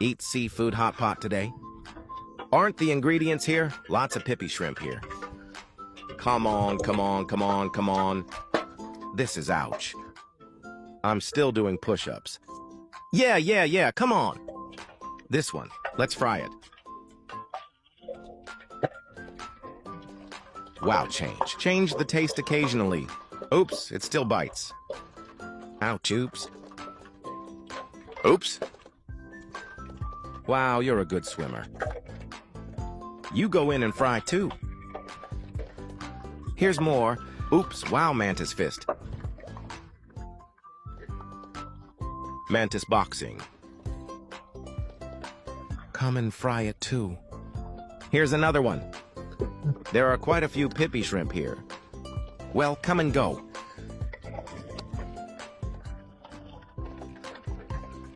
Eat seafood hot pot today? Aren't the ingredients here? Lots of pippy shrimp here. Come on, come on, come on, come on. This is ouch. I'm still doing push-ups. Yeah, come on. This one, let's fry it. Wow, change. Change the taste occasionally. Oops, it still bites. Ouch, oops. Oops. Wow, you're a good swimmer. You go in and fry too. Here's more. Oops, wow, mantis fist. Mantis boxing. Come and fry it too. Here's another one. There are quite a few pippy shrimp here. Well, come and go.